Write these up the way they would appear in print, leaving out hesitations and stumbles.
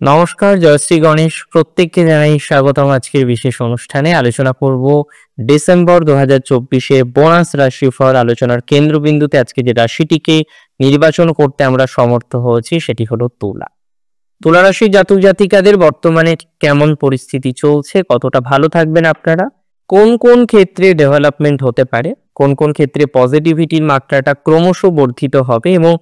নমস্কার, জয়শ্রী গণেশ। প্রত্যেককে জানাই স্বাগতম। আজকের বিশেষ অনুষ্ঠানে আলোচনা করব ডিসেম্বর 2024 বোনাস রাশিফল। আলোচনার কেন্দ্রবিন্দুতে আজকে যে রাশিটিকে নির্বাচন করতে আমরা সমর্থ হয়েছি সেটি হলো তুলা। তুলা রাশির জাতক জাতিকাদের বর্তমানে কেমন পরিস্থিতি চলছে, কতটা ভালো থাকবেন আপনারা, কোন কোন ক্ষেত্রে ডেভেলপমেন্ট হতে পারে, কোন কোন ক্ষেত্রে পজিটিভিটির মাত্রাটা ক্রমশ বর্ধিত হবে, এবং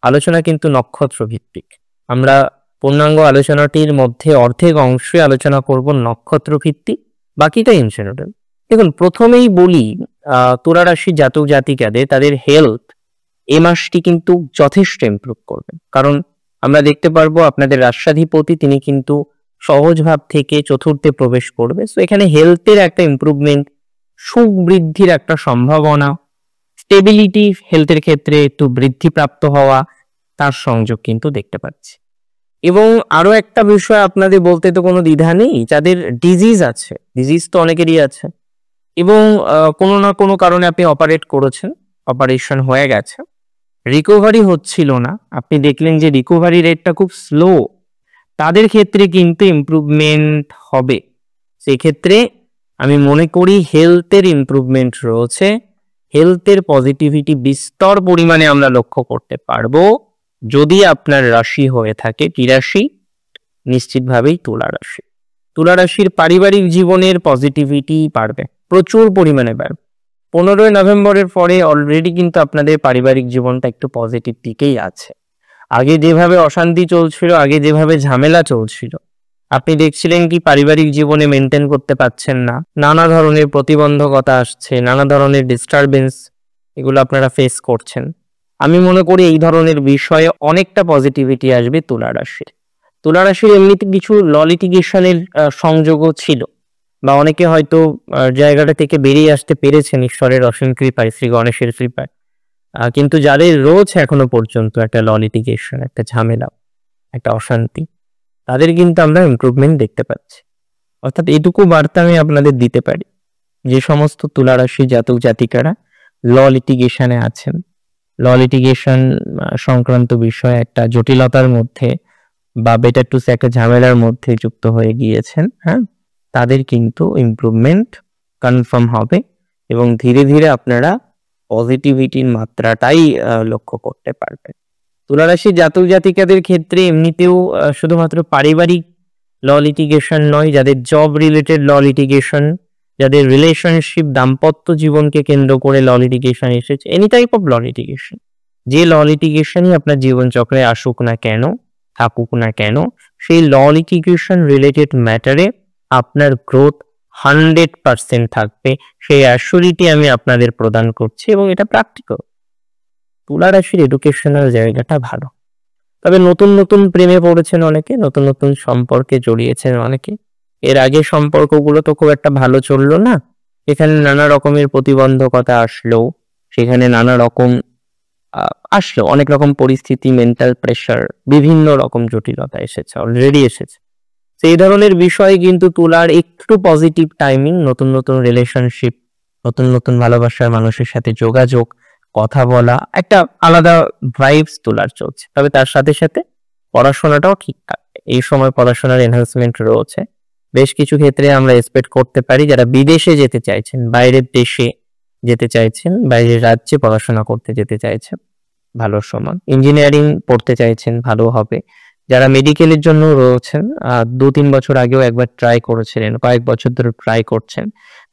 আলোচনা কিন্তু নক্ষত্র ভিত্তিক। আমরা পূর্ণাঙ্গ আলোচনাটির মধ্যে অর্ধেক অংশে আলোচনা করব নক্ষত্র ভিত্তিক, বাকিটা ইন জেনারেল। দেখুন, প্রথমেই বলি তুলা রাশির জাতক জাতিকাদের তাদের হেলথ এ মাসটি কিন্তু যথেষ্ট ইমপ্রুভ করবে। কারণ আমরা দেখতে পারবো আপনাদের রাষ্ট্রাধিপতি তিনি কিন্তু সহজ ভাব থেকে চতুর্থে প্রবেশ করবে। সো এখানে হেলথের একটা ইমপ্রুভমেন্ট, সুখ বৃদ্ধির একটা সম্ভাবনা, স্টেবিলিটি হেলথের ক্ষেত্রে একটু বৃদ্ধিপ্রাপ্ত হওয়া, তার সংযোগ কিন্তু দেখতে পাচ্ছি। এবং আরো একটা বিষয় আপনাদের বলতে তো কোনো দ্বিধা নেই, যাদের ডিজিজ আছে, ডিজিজ তো অনেকেরই আছে, এবং কোনো না কোনো কারণে আপনি অপারেট করেছেন, অপারেশন হয়ে গেছে, রিকভারি হচ্ছিল না, আপনি দেখলেন যে রিকভারি রেটটা খুব স্লো, তাদের ক্ষেত্রে কিন্তু ইমপ্রুভমেন্ট হবে। সেক্ষেত্রে আমি মনে করি হেলথের ইমপ্রুভমেন্ট রয়েছে, হেলথের পজিটিভিটি বিস্তর পরিমাণে আমরা লক্ষ্য করতে পারবো যদি আপনার রাশি হয়ে থাকে। কি রাশি? নিশ্চিতভাবেই তুলা রাশি। তুলা রাশির পারিবারিক জীবনের পজিটিভিটি বাড়বে, প্রচুর পরিমাণে বাড়বে। 15ই নভেম্বরের পরে অলরেডি কিন্তু আপনাদের পারিবারিক জীবনটা একটু পজিটিভ দিকেই আছে। আগে যেভাবে অশান্তি চলছিল, আগে যেভাবে ঝামেলা চলছিল, আপনি দেখছিলেন কি পারিবারিক জীবনে মেনটেন করতে পারছেন না, নানা ধরনের প্রতিবন্ধকতা আসছে, নানা ধরনের ডিস্টারবেন্স, এগুলো আপনারা ফেস করছেন। আমি মনে করি এই ধরনের বিষয়ে অনেকটা পজিটিভিটি আসবে তুলা রাশির। তুলা রাশির এমনিতে কিছু ল লিটিগেশনের সংযোগও ছিল, বা অনেকে হয়তো জায়গাটা থেকে বেরিয়ে আসতে পেরেছেন ঈশ্বরের অসীম কৃপায়, শ্রী গণেশের কৃপায়। কিন্তু যাদের রয়েছে এখনো পর্যন্ত একটা ল লিটিগেশন, একটা ঝামেলা, একটা অশান্তি, তাদের কিন্তু আমরা ইমপ্রুভমেন্ট দেখতে পাচ্ছি। অর্থাৎ এটুকু বার্তা আমি আপনাদের দিতে পারি, যে সমস্ত তুলা রাশি জাতক জাতিকারা ল লিটিগেশনে আছেন, ল লিটিগেশন সংক্রান্ত বিষয়ে একটা জটিলতার মধ্যে বা বেটার টু সে একটা ঝামেলার মধ্যে যুক্ত হয়ে গিয়েছেন, হ্যাঁ, তাদের কিন্তু ইমপ্রুভমেন্ট কনফার্ম হবে, এবং ধীরে ধীরে আপনারা পজিটিভিটির মাত্রাটাই লক্ষ্য করতে পারবেন। তুলা রাশির জাতক জাতিকাদের ক্ষেত্রে এমনিতেও শুধুমাত্র পারিবারিক ল লিটিগেশন নয়, যাদের জব রিলেটেড ল লিটিগেশন, যাদের রিলেশনশিপ দাম্পত্য জীবনকে কেন্দ্র করে ল লিটিগেশন এসেছে, any type of law litigation, যে ল লিটিগেশনই আপনার জীবনচক্রে আসুক না কেন, থাকুক না কেন, সেই ল লিটিগেশন রিলেটেড ম্যাটারে আপনার গ্রোথ 100% থাকবে, সেই অ্যাসিউরিটি আমি আপনাদের প্রদান করছি, এবং এটা প্র্যাকটিক্যাল। তুলা রাশির এডুকেশনাল জায়গাটা ভালো। তবে নতুন নতুন প্রেমে পড়েছেন অনেকে, নতুন নতুন সম্পর্কে জড়িয়েছেন অনেকে। এর আগে সম্পর্কগুলো তো খুব একটা ভালো চললো না, এখানে নানা রকমের প্রতিবন্ধকতা আসলেও, সেখানে নানা রকম আসলো, অনেক রকম পরিস্থিতি, মেন্টাল প্রেশার, বিভিন্ন রকম জটিলতা এসেছে, অলরেডি এসেছে। সেই ধরনের বিষয়ে কিন্তু তুলার একটু পজিটিভ টাইমিং, নতুন নতুন রিলেশনশিপ, নতুন নতুন ভালোবাসার মানুষের সাথে যোগাযোগ, কথা বলা, একটা আলাদা ভাইবস তুলার চলছে। তবে তার সাথে সাথে পড়াশোনাটাও ঠিক থাকবে। এই সময় পড়াশোনার এনহান্সমেন্ট রয়েছে। বেশ কিছু ক্ষেত্রে আমরা এক্সপেক্ট করতে পারি যারা বিদেশে যেতে চাইছেন, বাইরের দেশে যেতে চাইছেন, বাইরের রাজ্যে পড়াশোনা করতে যেতে চাইছেন, ভালো সময়। ইঞ্জিনিয়ারিং পড়তে চাইছেন, ভালো হবে। যারা মেডিকেলের জন্য রয়েছেন, 2-3 বছর আগেও একবার ট্রাই করেছিলেন, কয়েক বছর ধরে ট্রাই করছেন।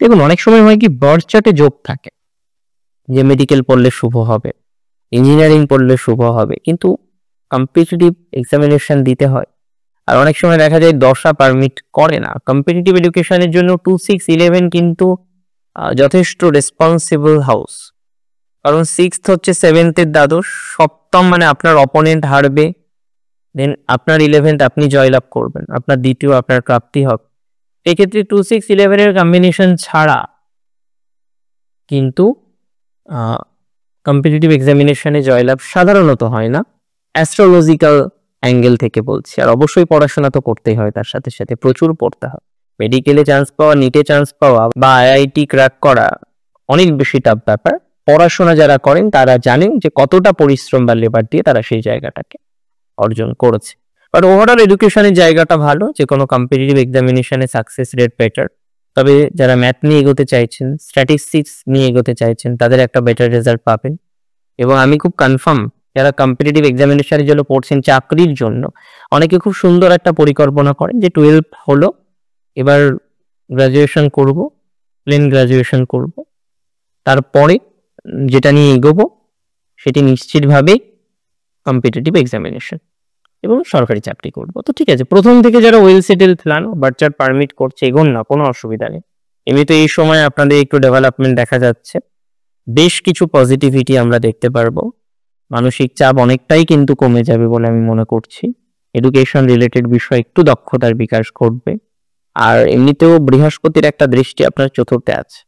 দেখুন, অনেক সময় হয় কি, বার্থ চার্টে যোগ থাকে যে মেডিকেল পড়লে শুভ হবে, ইঞ্জিনিয়ারিং পড়লে শুভ হবে, কিন্তু কম্পিটিটিভ এক্সামিনেশন দিতে হয়। আর অনেক সময় দেখা যায় দশা পারমিট করে না। কম্পিটিটিভ এডুকেশনের জন্য 2, 6, 11 কিন্তু যথেষ্ট রেসপন্সিবল হাউস। কারণ 6th হচ্ছে 7th-এর দ্বাদশ, সপ্তম মানে আপনার অপোনেন্ট হারবে, দেন আপনার 11th আপনি জয়লাভ করবেন, আপনার দ্বিতীয় আপনার প্রাপ্তি হবে। এক্ষেত্রে 2, 6, 11-এর কম্বিনেশন ছাড়া কিন্তু কম্পিটিটিভ এক্সামিনেশনে জয়লাভ সাধারণত হয় না, অ্যাস্ট্রোলজিক্যাল অ্যাঙ্গেল থেকে বলছি। আর অবশ্যই পড়াশোনা তো করতেই হয়, তার সাথে সাথে প্রচুর পড়তে হয়। মেডিকেলে চান্স পাওয়া, নিটে চান্স পাওয়া বা আইআইটি ক্র্যাক করা অনেক বেশি টাফ ব্যাপার। পড়াশোনা যারা করেন তারা জানেন যে কতটা পরিশ্রম বা লেবার দিয়ে তারা সেই জায়গাটাকে অর্জন করেছে। বাট ওভারঅল এডুকেশনের জায়গাটা ভালো, যে কোনো কম্পিটিটিভ এক্সামিনেশনে সাকসেস রেট বেটার। তবে যারা ম্যাথ নিয়ে এগোতে চাইছেন, স্ট্যাটিস্টিক্স নিয়ে এগোতে চাইছেন, তাদের একটা বেটার রেজাল্ট পাবেন। এবং আমি খুব কনফার্ম, যারা কম্পিটিটিভ এক্সামিনেশনের জন্য পড়ছেন চাকরির জন্য, অনেকে খুব সুন্দর একটা পরিকল্পনা করেন যে 12 হলো, এবার গ্রাজুয়েশন করব, প্লেন গ্রাজুয়েশন করব, তারপরে যেটা নিয়ে এগোবো সেটি নিশ্চিতভাবে কম্পিটিটিভ এক্সামিনেশন এবং সরকারি চাকরি করব। তো ঠিক আছে, প্রথম থেকে যারা ওয়েল সেটেল প্ল্যান, বাচ্চার পারমিট করছে, এগোন না, কোনো অসুবিধা নেই। এমনিতে এই সময় আপনাদের একটু ডেভেলপমেন্ট দেখা যাচ্ছে, বেশ কিছু পজিটিভিটি আমরা দেখতে পারবো, মানসিক চাপ অনেকটাই কিন্তু কমে যাবে বলে আমি মনে করছি। এডুকেশন রিলেটেড বিষয় একটু দক্ষতার বিকাশ ঘটবে। আর এমনিতেও বৃহস্পতির একটা দৃষ্টি আপনার চতুর্থে আছে,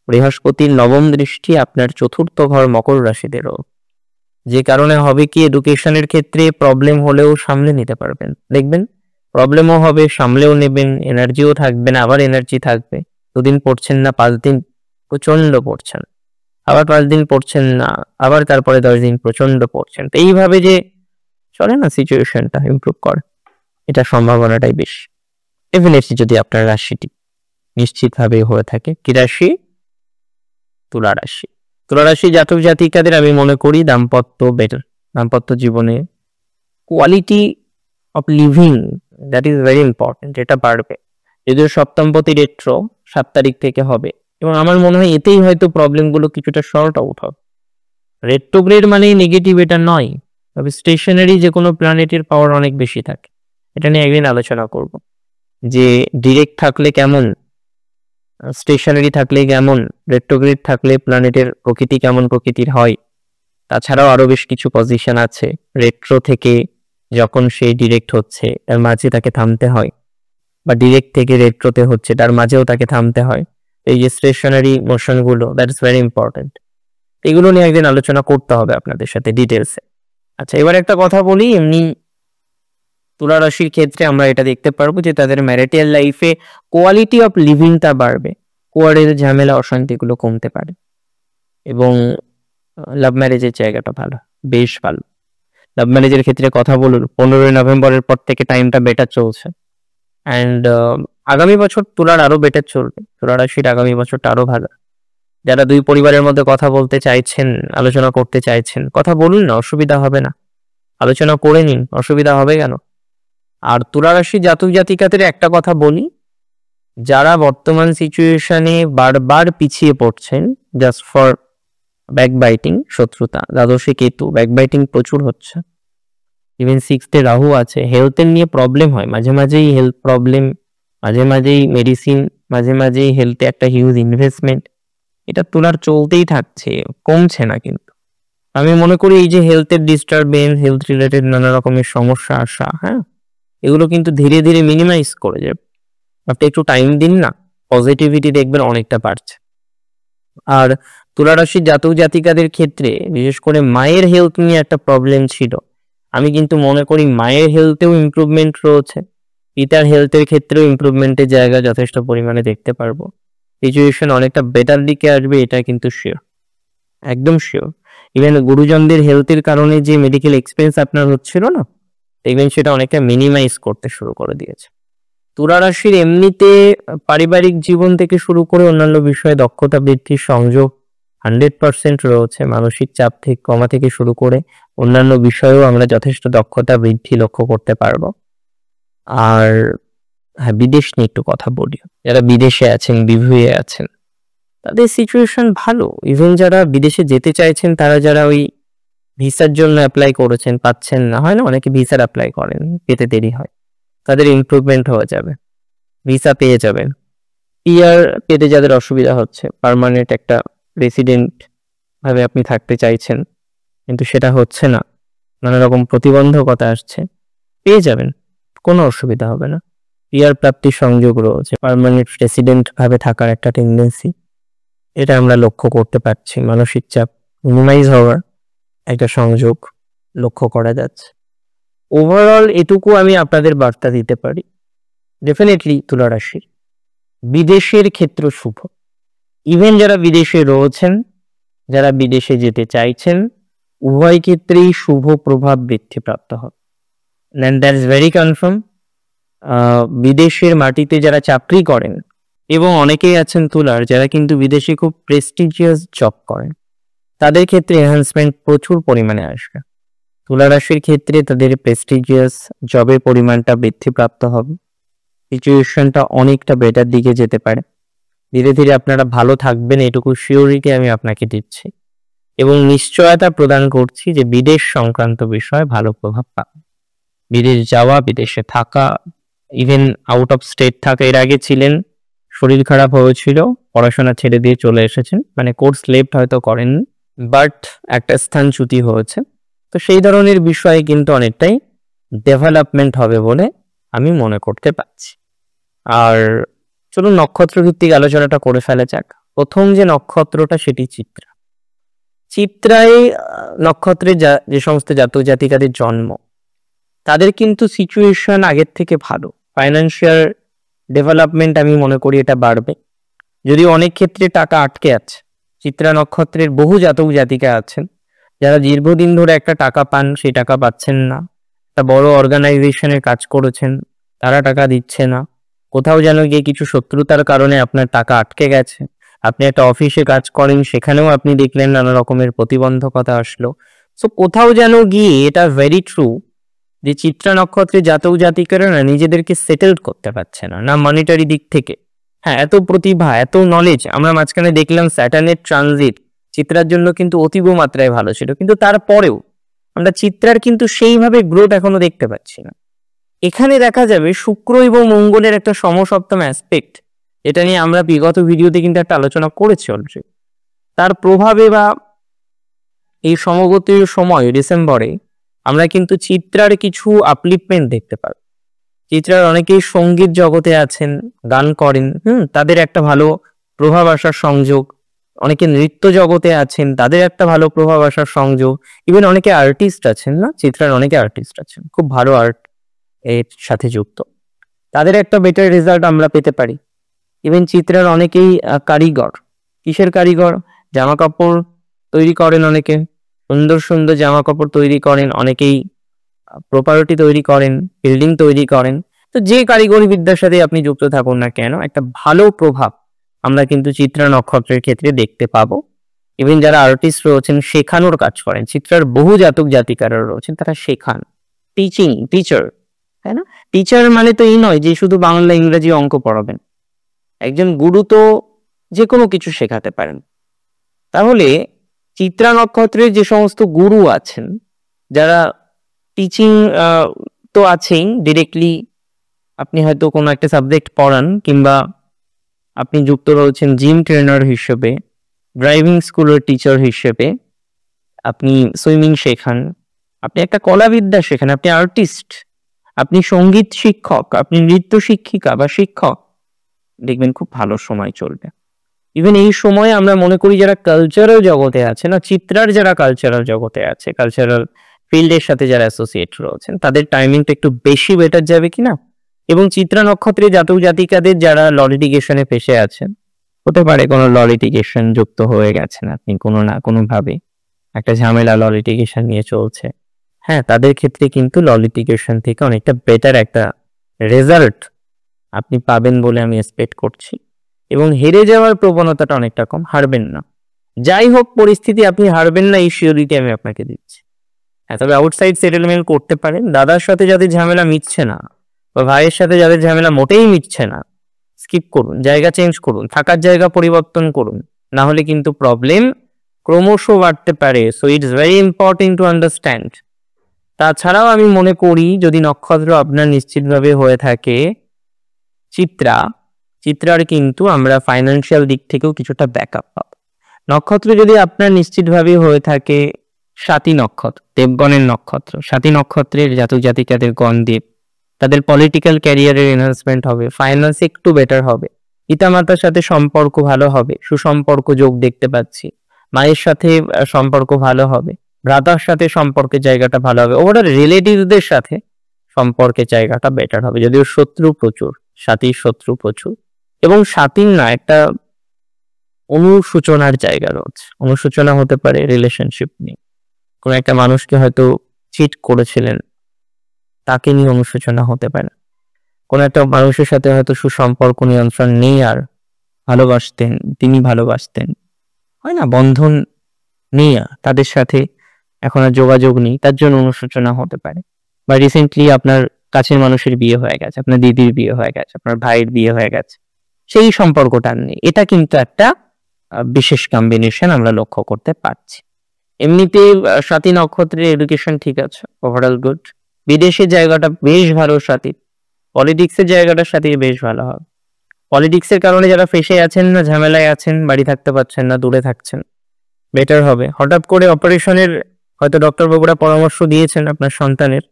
বৃহস্পতির নবম দৃষ্টি আপনার চতুর্থ ঘর মকর রাশিদেরও, যে কারণে হবে কি এডুকেশনের ক্ষেত্রে প্রবলেম হলেও সামলে নিতে পারবেন। দেখবেন প্রবলেমও হবে, সামলেও নেবেন, এনার্জিও থাকবে না, আবার এনার্জি থাকবে। দুদিন পড়ছেন না, 5 দিন প্রচন্ড পড়ছেন, আবার 5 দিন পড়ছেন না, আবার তারপরে 10 দিন প্রচন্ড পড়ছেন। তো এইভাবে যে চলে না, সিচুয়েশনটা ইমপ্রুভ করে, এটা সম্ভাবনাটাই বেশি ডেফিনেটলি, যদি আপনার রাশিটি নিশ্চিতভাবে হয়ে থাকে। কি রাশি? তুলা রাশি। তুলা রাশি জাতক জাতিকাদের আমি মনে করি দাম্পত্য বেটার, দাম্পত্য জীবনে quality of living, that is very important, এটা বাড়বে। যদিও সপ্তমপতি রেট্রো 7 তারিখ থেকে হবে, এবং আমার মনে হয় এতেই হয়তো প্রবলেমগুলো কিছুটা শর্ট আউট হবে। রেট্রোগ্রেড মানেই নেগেটিভ এটা নয়, তবে স্টেশনারি যে কোনো প্ল্যানেটের পাওয়ার অনেক বেশি থাকে, এটা নিয়ে একদিন আলোচনা করব, যে ডিরেক্ট থাকলে কেমন, স্টেশনারি থাকলে কেমন, রেট্রোগ্রেড থাকলে প্ল্যানেটের প্রকৃতি কেমন প্রকৃতির হয়। তাছাড়াও আরো বেশ কিছু পজিশন আছে, রেট্রো থেকে যখন সে ডিরেক্ট হচ্ছে তার মাঝে তাকে থামতে হয়, বা ডিরেক্ট থেকে রেট্রোতে হচ্ছে তার মাঝেও তাকে থামতে হয়। এই যে স্টেশনারি মোশনগুলো, দ্যাটস ভেরি ইম্পর্টেন্ট, এগুলো নিয়ে একদিন আলোচনা করতে হবে আপনাদের সাথে ডিটেলসে। আচ্ছা, এবার একটা কথা বলি, এমনি তুলা রাশির ক্ষেত্রে আমরা এটা দেখতে পারবো যে তাদের ম্যারিটাল লাইফে কোয়ালিটি অফ লিভিংটা বাড়বে, কোয়ারের ঝামেলা অশান্তিগুলো কমতে পারে, এবং লাভ ম্যারেজের জায়গাটা ভালো, বেশ ভালো। লাভ ম্যারেজের ক্ষেত্রে কথা বলুন, 15 নভেম্বরের পর থেকে টাইমটা বেটার চলছে, অ্যান্ড আগামী বছর তুলার আরো বেটার চলবে, তুলা রাশির আগামী বছরটা আরো ভালো। যারা দুই পরিবারের মধ্যে কথা বলতে চাইছেন, আলোচনা করতে চাইছেন, কথা বলুন না, অসুবিধা হবে না, আলোচনা করে নিন, অসুবিধা হবে কেন। আর তুলা রাশি জাতক জাতিকাদের একটা কথা বলি, যারা বর্তমান সিচুয়েশনে বারবার পিছিয়ে পড়ছেন জাস্ট ফর ব্যাকবাইটিং, শত্রুতা, দ্বাদশে কেতু, ব্যাকবাইটিং প্রচুর হচ্ছে, ইভেন 6th রাহু আছে, হেলথের নিয়ে প্রবলেম হয়, মাঝে মাঝেই হেলথ প্রবলেম, মাঝে মাঝেই মেডিসিন, মাঝে মাঝেই হেলথে একটা হিউজ ইনভেস্টমেন্ট, এটা তুলার চলতেই থাকছে, কমছে না। কিন্তু আমি মনে করি এই যে হেলথের ডিস্টারবেন্স, হেলথ রিলেটেড নানা রকমের সমস্যা আসা, হ্যাঁ, এগুলো কিন্তু ধীরে ধীরে মিনিমাইজ করে যাবে। আপনি একটু টাইম দিন না, পজিটিভিটি দেখবেন অনেকটা বাড়ছে। আর তুলা রাশির জাতক জাতিকাদের ক্ষেত্রে বিশেষ করে মায়ের হেলথ নিয়ে একটা প্রবলেম ছিল, আমি কিন্তু মনে করি মায়ের হেলথেও ইমপ্রুভমেন্ট রয়েছে, পিতার হেলথের ক্ষেত্রেও ইমপ্রুভমেন্টের জায়গা যথেষ্ট পরিমাণে দেখতে পারবো, সিচুয়েশন অনেকটা বেটার দিকে আসবে, এটা কিন্তু শিওর, একদম শিওর। ইভেন গুরুজনদের হেলথের কারণে যে মেডিকেল এক্সপেন্স আপনার হচ্ছিল না, দেখবেন সেটা অনেকটা মিনিমাইজ করতে শুরু করে দিয়েছে। তুলা রাশির এমনিতে পারিবারিক জীবন থেকে শুরু করে অন্যান্য বিষয়ে দক্ষতা বৃদ্ধির সংযোগ 100% রয়েছে, মানসিক চাপ থেকে কমা থেকে শুরু করে অন্যান্য বিষয়েও আমরা যথেষ্ট দক্ষতা বৃদ্ধি লক্ষ্য করতে পারবো। আর হ্যাঁ, বিদেশ নিয়ে একটু কথা বলি, যারা বিদেশে আছেন, বিভুয়ে আছেন, তাদের সিচুয়েশন ভালো। ইভেন যারা বিদেশে যেতে চাইছেন, তারা যারা ওই ভিসার জন্য অ্যাপ্লাই করেছেন, পাচ্ছেন না, হয় না, অনেকে ভিসার অ্যাপ্লাই করেন, পেতে দেরি হয়, তাদের ইমপ্রুভমেন্ট হয়ে যাবে, ভিসা পেয়ে যাবেন। পিআর পেতে যাদের অসুবিধা হচ্ছে, পার্মানেন্ট একটা রেসিডেন্ট ভাবে আপনি থাকতে চাইছেন কিন্তু সেটা হচ্ছে না, নানা রকম প্রতিবন্ধকতা আসছে, পেয়ে যাবেন, কোনো অসুবিধা হবে না। পিআর প্রাপ্তির সংযোগ রয়েছে, পার্মানেন্ট রেসিডেন্ট ভাবে থাকার একটা টেন্ডেন্সি, এটা আমরা লক্ষ্য করতে পারছি। মানসিক চাপ মিনিমাইজ হওয়ার একটা সংযোগ লক্ষ্য করা যাচ্ছে। ওভারঅল এটুকু আমি আপনাদের বার্তা দিতে পারি, ডেফিনেটলি তুলা রাশির বিদেশের ক্ষেত্র শুভ। ইভেন যারা বিদেশে রয়েছেন, যারা বিদেশে যেতে চাইছেন, উভয় ক্ষেত্রেই শুভ প্রভাব বৃদ্ধিপ্রাপ্ত হবে। দেন দ্যাট ইজ ভেরি কনফার্ম। বিদেশের মাটিতে যারা চাকরি করেন, এবং অনেকেই আছেন তুলার যারা কিন্তু বিদেশে খুব প্রেস্টিজিয়াস জব করেন, তাদের ক্ষেত্রে এনহান্সমেন্ট প্রচুর পরিমাণে আসবে। তুলা রাশির ক্ষেত্রে তাদের প্রেস্টিজিয়াস জবের পরিমাণটা বৃদ্ধিপ্রাপ্ত হবে, সিচুয়েশনটা অনেকটা বেটার দিকে যেতে পারে। ধীরে ধীরে আপনারা ভালো থাকবেন, এটুকু শিওরিটি আমি আপনাকে দিচ্ছি এবং নিশ্চয়তা প্রদান করছি যে বিদেশ সংক্রান্ত বিষয়ে ভালো প্রভাব পাবে। বিদেশ যাওয়া, বিদেশে থাকা, ইভেন আউট অফ স্টেট থাকা, এর আগে ছিলেন, শরীর খারাপ হয়েছিল, পড়াশোনা ছেড়ে দিয়ে চলে এসেছেন, মানে কোর্স লেফট হয়তো করেননি, বাট একটা স্থানচ্যুতি হয়েছে, তো সেই ধরনের বিষয়ে কিন্তু অনেকটাই ডেভেলপমেন্ট হবে বলে আমি মনে করতে পারছি। আর চলুন নক্ষত্র ভিত্তিক আলোচনাটা করে ফেলা যাক। প্রথম যে নক্ষত্রটা সেটি চিত্রা। চিত্রায় নক্ষত্রে যে সমস্ত জাতক জাতিকাদের জন্ম, তাদের কিন্তু সিচুয়েশন আগের থেকে ভালো, ফাইন্যান্সিয়াল ডেভেলপমেন্ট আমি মনে করি এটা বাড়বে। যদিও অনেক ক্ষেত্রে টাকা আটকে আছে, চিত্রা নক্ষত্রের বহু জাতক জাতিকা আছেন যারা দীর্ঘদিন ধরে একটা টাকা পান, সেই টাকা পাচ্ছেন না। একটা বড় অর্গানাইজেশনের কাজ করেছেন, তারা টাকা দিচ্ছে না। কোথাও যেন গিয়ে কিছু শত্রুতার কারণে আপনার টাকা আটকে গেছে। আপনি একটা অফিসে কাজ করেন, সেখানেও আপনি দেখলেন নানা রকমের প্রতিবন্ধকতা আসলো। সো কোথাও যেন গিয়ে, এটা ভেরি ট্রু, যে চিত্রা নক্ষত্রের জাতক জাতিকারা না নিজেদেরকে সেটেলড করতে পারছে না, না মনিটারি দিক থেকে। হ্যাঁ, এত প্রতিভা, এত নলেজ, আমরা মাঝখানে দেখলাম স্যাটার্নের ট্রানজিট চিত্রার জন্য কিন্তু অতীব মাত্রায় ভালো ছিল, কিন্তু তারপরেও আমরা চিত্রার কিন্তু সেইভাবে গ্রোথ এখনো দেখতে পাচ্ছি না। এখানে দেখা যাবে শুক্র এবং মঙ্গলের একটা সমসপ্তম অ্যাসপেক্ট, এটা নিয়ে আমরা বিগত ভিডিওতে কিন্তু একটা আলোচনা করেছি অলরেডি। তার প্রভাবে বা এই সমগতির সময় ডিসেম্বরে আমরা কিন্তু চিত্রার কিছু আপলিফমেন্ট দেখতে পাব। চিত্রার অনেকেই সঙ্গীত জগতে আছেন, গান করেন, তাদের একটা ভালো প্রভাব আসার সংযোগ। অনেকে নৃত্য জগতে আছেন, তাদের একটা ভালো প্রভাব আসার সংযোগ। ইভেন অনেকে আর্টিস্ট আছেন, না চিত্রার অনেকে আর্টিস্ট আছেন, খুব ভালো আর্ট এর সাথে যুক্ত, তাদের একটা বেটার রেজাল্ট আমরা পেতে পারি। ইভেন চিত্রার অনেকেই কারিগর। কিসের কারিগর? জামা কাপড় তৈরি করেন, অনেকে সুন্দর সুন্দর জামা কাপড় তৈরি করেন, অনেকেই প্রপার্টি তৈরি করেন, বিল্ডিং তৈরি করেন। তো যে কারিগরি বিদ্যার সাথে আপনি যুক্ত থাকুন না কেন, একটা ভালো প্রভাব আমরা কিন্তু চিত্রা নক্ষত্রের ক্ষেত্রে দেখতে পাবো। ইভেন যারা আর্টিস্ট রয়েছেন, শেখানোর কাজ করেন, চিত্রার বহু জাতক জাতিকারা রয়েছেন, তারা শেখান, টিচার, তাই না? টিচার মানে তো এই নয় যে শুধু বাংলা ইংরেজি অঙ্ক পড়াবেন। একজন গুরু তো যে কোনো কিছু শেখাতে পারেন। তাহলে চিত্রা নক্ষত্রের যে সমস্ত গুরু আছেন, যারা টিচিং তো আছেই, ডিরেক্টলি আপনি হয়তো কোনো একটা সাবজেক্ট পড়ান, কিংবা আপনি যুক্ত রয়েছেন জিম ট্রেনার হিসেবে, ড্রাইভিং স্কুলের টিচার হিসেবে, আপনি সুইমিং শেখান, আপনি একটা কলাবিদ্যা শেখান, আপনি আর্টিস্ট, আপনি সঙ্গীত শিক্ষক, আপনি নৃত্য শিক্ষিকা বা শিক্ষক, দেখবেন খুব ভালো সময় চলবে। ইভেন এই সময়ে আমরা মনে করি যারা কালচারাল জগতে আছে না, চিত্রার যারা কালচারাল জগতে আছে, কালচারাল ফিল্ডের সাথে যারা অ্যাসোসিয়েট রয়েছেন, তাদের টাইমিংটা একটু বেশি বেটার যাবে কিনা। এবং চিত্রা নক্ষত্রে জাতক জাতিকাদের যারা ল লিটিগেশনে ফেসে আছেন, হতে পারে কোনো ল লিটিগেশন যুক্ত হয়ে গেছেন আপনি, কোনো না কোনো ভাবে একটা ঝামেলা ল লিটিগেশন নিয়ে চলছে, হ্যাঁ, তাদের ক্ষেত্রে কিন্তু ল লিটিগেশন থেকে অনেকটা বেটার একটা রেজাল্ট আপনি পাবেন বলে আমি এক্সপেক্ট করছি। এবং হেরে যাওয়ার প্রবণতাটা অনেকটা কম, হারবেন না। যাই হোক পরিস্থিতি, আপনি হারবেন না, এই শিওরিটি আমি আপনাকে দিচ্ছি। হ্যাঁ, তবে আউটসাইড সেটেলমেন্ট করতে পারেন। দাদার সাথে যাদের ঝামেলা মিটছে না, বা ভাইয়ের সাথে যাদের ঝামেলা মোটেই মিটছে না, স্কিপ করুন, জায়গা চেঞ্জ করুন, থাকার জায়গা পরিবর্তন করুন, না হলে কিন্তু প্রবলেম ক্রমশ বাড়তে পারে। So it's very important to understand. তাছাড়াও আমি মনে করি যদি নক্ষত্র আপনার নিশ্চিতভাবে হয়ে থাকে চিত্রার কিন্তু আমরা ফাইন্যান্সিয়াল দিক থেকেও কিছুটা ব্যাকআপ পাবো। নক্ষত্র যদি আপনার নিশ্চিতভাবে হয়ে থাকে স্বাতী নক্ষত্র, দেবগণের নক্ষত্র, স্বাতী নক্ষত্রের জাতক জাতিকাদের গণদেব, তাদের পলিটিক্যাল ক্যারিয়ারের এনহান্সমেন্ট হবে, ফাইন্যান্স একটু বেটার হবে, পিতামাতার সাথে সম্পর্ক ভালো হবে, সুসম্পর্ক যোগ দেখতে পাচ্ছি, মায়ের সাথে সম্পর্ক ভালো হবে, ভ্রাতার সাথে সম্পর্কের জায়গাটা ভালো হবে, ওভারঅল রিলেটিভদের সাথে সম্পর্কের জায়গাটা বেটার হবে। যদিও শত্রু প্রচুর, স্বাতীর শত্রু প্রচুর, এবং স্বাতীর না একটা অনুসূচনার জায়গা রয়েছে। অনুসূচনা হতে পারে রিলেশনশিপ নিয়ে, কোনো একটা মানুষকে হয়তো চিট করেছিলেন, তাকে নিয়ে অনুশোচনা হতে পারে। কোনো একটা মানুষের সাথে হয়তো সুসম্পর্ক নিয়ন্ত্রণ নেই, আর ভালোবাসতেন, তিনি ভালোবাসতেন, হয় না, বন্ধন নেই আর তাদের সাথে, এখন আর যোগাযোগ নেই, তার জন্য অনুশোচনা হতে পারে। বা রিসেন্টলি আপনার কাছের মানুষের বিয়ে হয়ে গেছে, আপনার দিদির বিয়ে হয়ে গেছে, আপনার ভাইয়ের বিয়ে হয়ে গেছে, সেই সম্পর্কটা আর নেই। এটা কিন্তু একটা বিশেষ কম্বিনেশন আমরা লক্ষ্য করতে পারছি। এমনিতে স্বাতী নক্ষত্রের এডুকেশন ঠিক আছে, ওভারঅল গুড। বিদেশের জায়গাটা বেশ ভালো স্বাতী, পলিটিক্সের জায়গাটার সাথে বেশ ভালো হবে। পলিটিক্সের কারণে যারা ফেসে আছেন না, ঝামেলায় আছেন, বাড়ি থাকতে পারছেন না, দূরে থাকছেন, বেটার হবে। হঠাৎ করে অপারেশনের হয়তো ডক্টর বাবুরা পরামর্শ দিয়েছেন আপনার সন্তানের,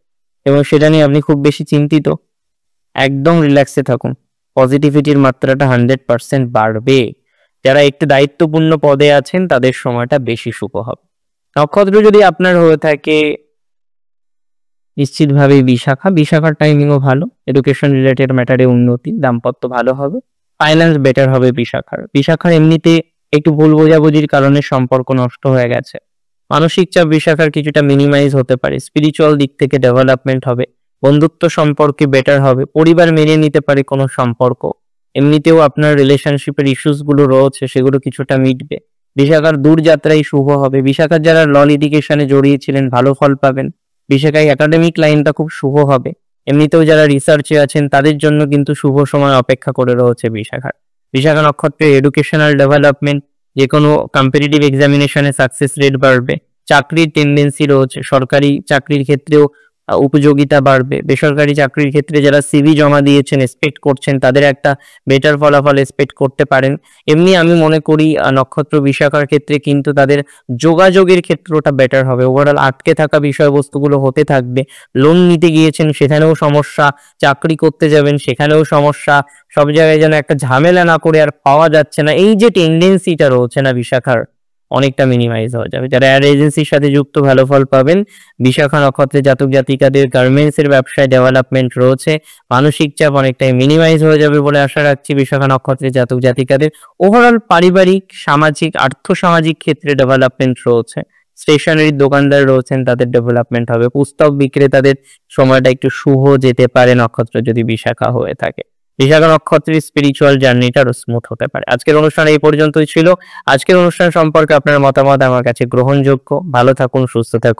এবং সেটা নিয়ে আপনি খুব বেশি চিন্তিত, একদম রিল্যাক্সে থাকুন। পজিটিভিটির মাত্রাটা 100% বাড়বে। যারা একটু দায়িত্বপূর্ণ পদে আছেন তাদের সময়টা বেশি শুভ হবে। নক্ষত্র যদি আপনার হয়ে থাকে নিশ্চিতভাবে বিশাখার টাইমিংও ভালো, এডুকেশন রিলেটেড ম্যাটারে উন্নতি, দাম্পত্য ভালো হবে, ফাইন্যান্স বেটার হবে বিশাখার এমনিতে একটু ভুল বোঝাবুঝির কারণে সম্পর্ক নষ্ট হয়ে গেছে, মানসিক চাপ বিশাখার কিছুটা মিনিমাইজ হতে পারে, স্পিরিচুয়াল দিক থেকে ডেভেলপমেন্ট হবে, বন্ধুত্ব সম্পর্কে বেটার হবে, পরিবার মেনে নিতে পারে কোনো সম্পর্ক, এমনিতেও আপনার রিলেশনশিপের ইস্যুস গুলো রয়েছে সেগুলো কিছুটা মিটবে। বিশাখার দূরযাত্রাই শুভ হবে। বিশাখার যারা ল লিটিগেশনে জড়িয়েছিলেন ভালো ফল পাবেন। বিশাখায় একাডেমিক লাইনটা খুব শুভ হবে। এমনিতেও যারা রিসার্চে আছেন তাদের জন্য কিন্তু শুভ সময় অপেক্ষা করে রয়েছে বিশাখা নক্ষত্রের এডুকেশনাল ডেভেলপমেন্ট, যে কোনো কম্পিটিটিভ এক্সামিনেশনে সাকসেস রেট বাড়বে, চাকরির টেন্ডেন্সি রয়েছে, সরকারি চাকরির ক্ষেত্রেও উপযোগিতা বাড়বে, বেসরকারি চাকরির ক্ষেত্রে যারা সিভি জমা দিয়েছেন, এক্সপেক্ট করছেন, তাদের একটা বেটার ফলাফল এক্সপেক্ট করতে পারেন। এমনি আমি মনে করি নক্ষত্র বিশাখার ক্ষেত্রে কিন্তু তাদের যোগাযোগের ক্ষেত্রটা বেটার হবে। ওভারঅল আটকে থাকা বিষয়বস্তুগুলো হতে থাকবে। লোন নিতে গিয়েছেন সেখানেও সমস্যা, চাকরি করতে যাবেন সেখানেও সমস্যা, সব জায়গায় যেন একটা ঝামেলা না করে আর পাওয়া যাচ্ছে না, এই যে টেন্ডেন্সিটা রয়েছে না বিশাখার, অনেকটা মিনিমাইজ হয়ে যাবে। যারা অ্যাড এজেন্সির সাথে যুক্ত ভালো ফল পাবেন। বিশাখা নক্ষত্রের জাতক জাতিকাদের গার্মেন্টস এর ব্যবসায় ডেভেলপমেন্ট রয়েছে, মানসিক চাপ অনেকটাই মিনিমাইজ হয়ে যাবে বলে আশা রাখছি বিশাখা নক্ষত্রের জাতক জাতিকাদের। ওভারঅল পারিবারিক, সামাজিক, আর্থসামাজিক ক্ষেত্রে ডেভেলপমেন্ট রয়েছে। স্টেশনারির দোকানদার রয়েছেন তাদের ডেভেলপমেন্ট হবে, পুস্তক বিক্রেতাদের সময়টা একটু শুভ যেতে পারে নক্ষত্র যদি বিশাখা হয়ে থাকে। বিশাখা নক্ষত্রের স্পিরিচুয়াল জার্নিটা আরো স্মুথ হতে পারে। আজকের অনুষ্ঠান এই পর্যন্তই ছিল। আজকের অনুষ্ঠান সম্পর্কে আপনার মতামত আমার কাছে গ্রহণযোগ্য। ভালো থাকুন, সুস্থ থাকুন।